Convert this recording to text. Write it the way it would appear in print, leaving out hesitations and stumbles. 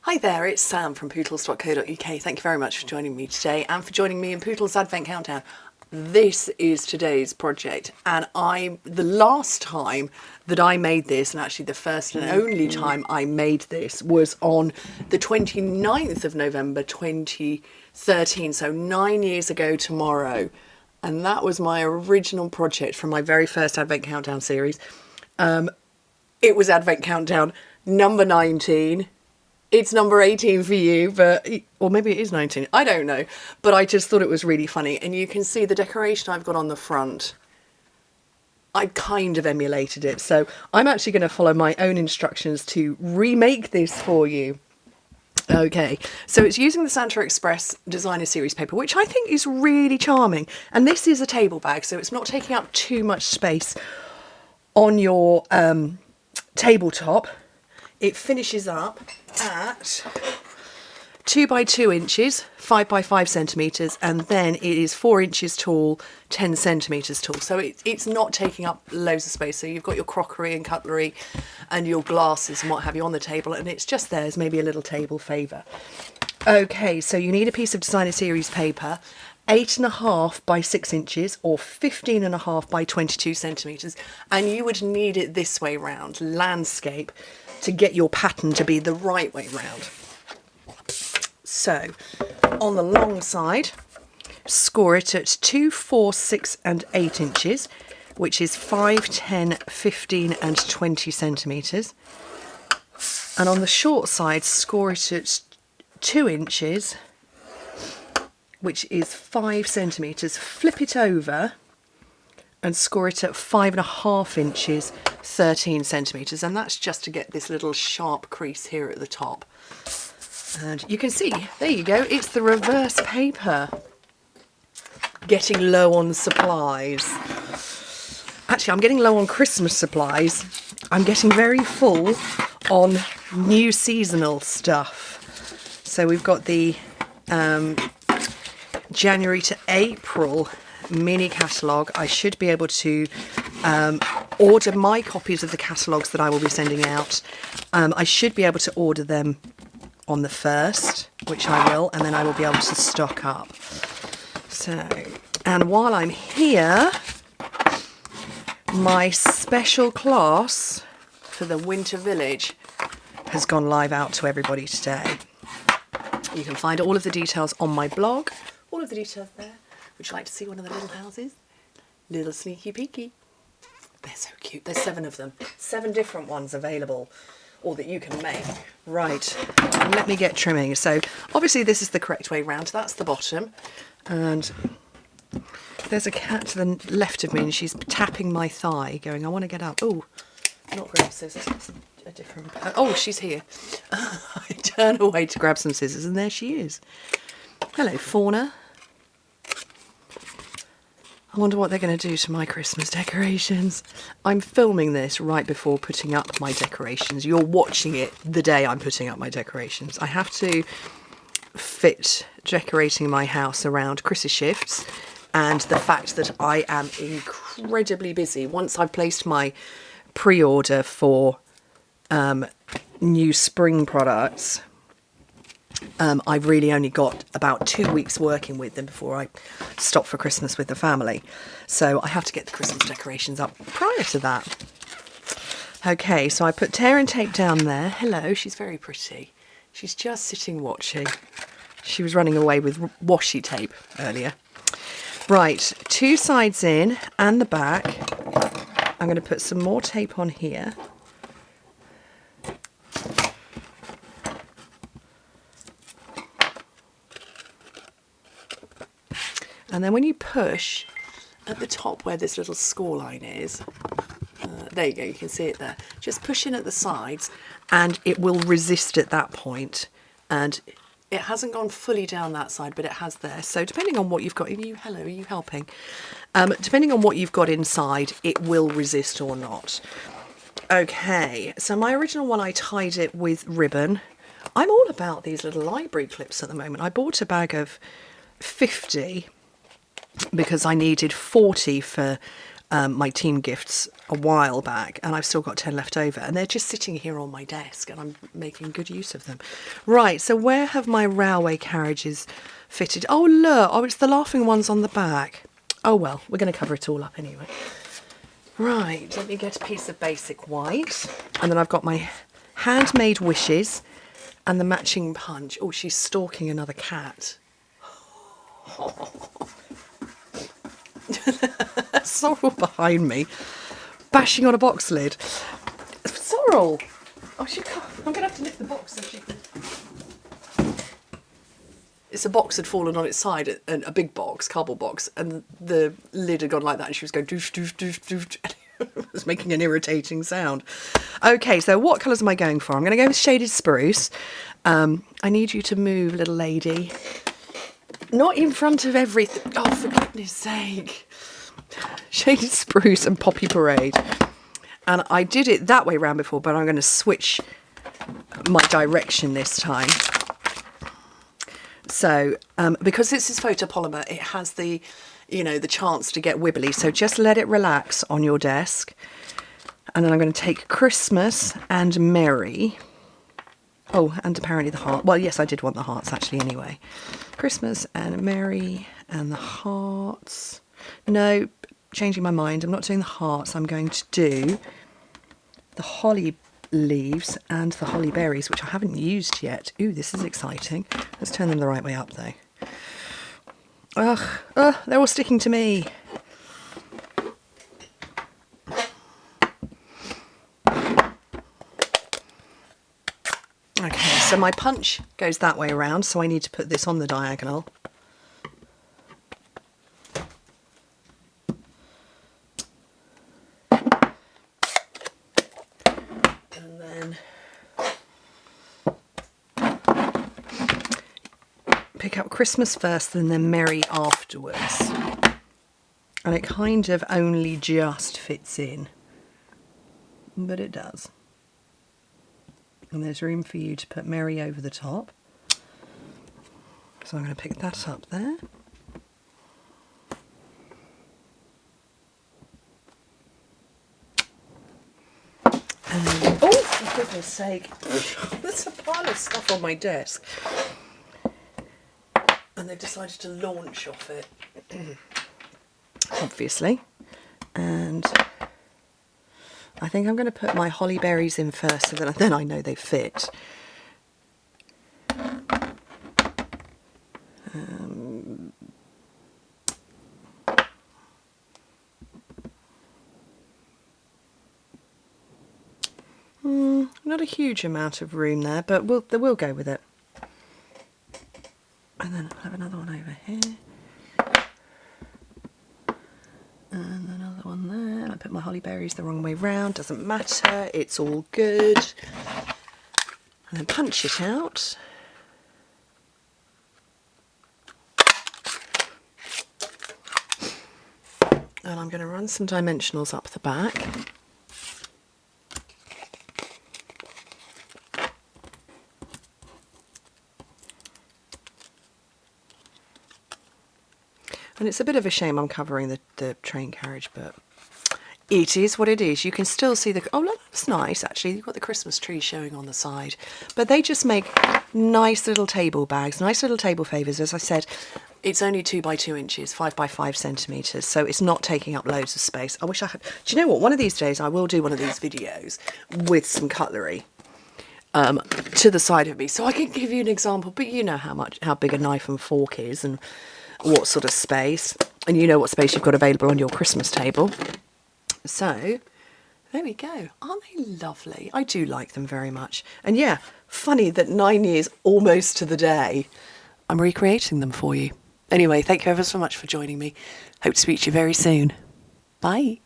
Hi there, it's Sam from Pootles.co.uk. Thank you very much for joining me today and for joining me in Pootles Advent Countdown. This is today's project, and the last time that I made this, and actually the first and only time I made this, was on the 29th of November 2013, so 9 years ago tomorrow. And that was my original project from my very first Advent Countdown series. It was Advent Countdown number 19. It's number 18 for you, or maybe it is 19. I don't know. But I just thought it was really funny. And you can see the decoration I've got on the front. I kind of emulated it. So I'm actually going to follow my own instructions to remake this for you. Okay, so it's using the Santa Express Designer Series paper, which I think is really charming. And this is a table bag, so it's not taking up too much space on your tabletop. It finishes up at 2 by 2 inches, 5 by 5 centimetres, and then it is 4 inches tall, 10 centimetres tall. So it's not taking up loads of space. So you've got your crockery and cutlery and your glasses and what have you on the table, and it's just there as maybe a little table favour. Okay, so you need a piece of Designer Series paper, 8.5 by 6 inches or 15.5 by 22 centimetres, and you would need it this way round, landscape, to get your pattern to be the right way round. So on the long side, score it at 2, 4, 6 and 8 inches, which is 5, 10, 15 and 20 centimetres. And on the short side, score it at 2 inches, which is 5 centimetres. Flip it over and score it at 5.5 inches, 13 centimetres, and that's just to get this little sharp crease here at the top. And you can see, there you go, it's the reverse paper. Getting low on supplies. Actually, I'm getting low on Christmas supplies. I'm getting very full on new seasonal stuff. So we've got the January to April mini catalogue. I should be able to order my copies of the catalogues that I will be sending out. I should be able to order them on the 1st, which I will, and then I will be able to stock up. So, and while I'm here, my special class for the Winter Village has gone live out to everybody today. You can find all of the details on my blog, all of the details there. Would you like to see one of the little houses? Little sneaky peeky. They're so cute. There's 7 of them. 7 different ones available, or that you can make. Right, let me get trimming. So obviously this is the correct way round. That's the bottom. And there's a cat to the left of me and she's tapping my thigh going, I want to get up. Oh, not grab scissors. That's a different... Oh, she's here. I turn away to grab some scissors and there she is. Hello, Fauna. I wonder what they're going to do to my Christmas decorations. I'm filming this right before putting up my decorations. You're watching it the day I'm putting up my decorations. I have to fit decorating my house around Chris's shifts and the fact that I am incredibly busy. Once I've placed my pre-order for new spring products, I've really only got about 2 weeks working with them before I stop for Christmas with the family. So I have to get the Christmas decorations up prior to that. Okay, so I put tear and tape down there. Hello, she's very pretty. She's just sitting watching. She was running away with washi tape earlier. Right, 2 sides in and the back. I'm going to put some more tape on here. And then when you push at the top where this little score line is, there you go, you can see it there. Just push in at the sides and it will resist at that point. And it hasn't gone fully down that side, but it has there. So depending on what you've got, hello, are you helping? Depending on what you've got inside, it will resist or not. Okay, so my original one, I tied it with ribbon. I'm all about these little library clips at the moment. I bought a bag of 50 because I needed 40 for my team gifts a while back, and I've still got 10 left over, and they're just sitting here on my desk, and I'm making good use of them. Right, so where have my railway carriages fitted? Oh, look, oh, it's the laughing ones on the back. Oh, well, we're going to cover it all up anyway. Right, let me get a piece of basic white, and then I've got my handmade wishes and the matching punch. Oh, she's stalking another cat. Sorrel behind me, bashing on a box lid. Sorrel! Oh, she can't. I'm going to have to lift the box so she can... It's a box had fallen on its side, and a big box, cardboard box, and the lid had gone like that, and she was going doosh, doosh, doosh, doosh. It was making an irritating sound. Okay, so what colours am I going for? I'm going to go with shaded spruce. I need you to move, little lady. Not in front of everything. Oh, for goodness sake. Shaded spruce and poppy parade. And I did it that way round before, but I'm going to switch my direction this time. So, because this is photopolymer, it has the, you know, the chance to get wibbly. So just let it relax on your desk. And then I'm going to take Christmas and Merry. Oh, and apparently the heart. Well, yes, I did want the hearts actually anyway. Christmas and Merry and the hearts. No, changing my mind. I'm not doing the hearts. I'm going to do the holly leaves and the holly berries, which I haven't used yet. Ooh, this is exciting. Let's turn them the right way up though. Ugh, they're all sticking to me. Okay, so my punch goes that way around, so I need to put this on the diagonal. And then pick up Christmas first and then Merry afterwards. And it kind of only just fits in, but it does. And there's room for you to put Merry over the top. So I'm going to pick that up there. And then, oh, for goodness sake, there's a pile of stuff on my desk. And they've decided to launch off it, obviously. And I think I'm going to put my holly berries in first, so that then I know they fit. Not a huge amount of room there, but we'll go with it. And then I'll have another one over here. And another one there. And I put my holly berries the wrong way round. Doesn't matter. It's all good. And then punch it out. And I'm going to run some dimensionals up the back. And it's a bit of a shame I'm covering the train carriage, but it is what it is. You can still see the... Oh, look, that's nice, actually. You've got the Christmas tree showing on the side. But they just make nice little table bags, nice little table favours. As I said, it's only 2 by 2 inches, 5 by 5 centimetres, so it's not taking up loads of space. I wish I had... Do you know what? One of these days I will do one of these videos with some cutlery to the side of me, so I can give you an example. But you know how big a knife and fork is, and what sort of space, and you know what space you've got available on your Christmas table. So there we go. Aren't they lovely? I do like them very much. And yeah, funny that 9 years almost to the day I'm recreating them for you. Anyway, thank you ever so much for joining me. Hope to speak to you very soon. Bye.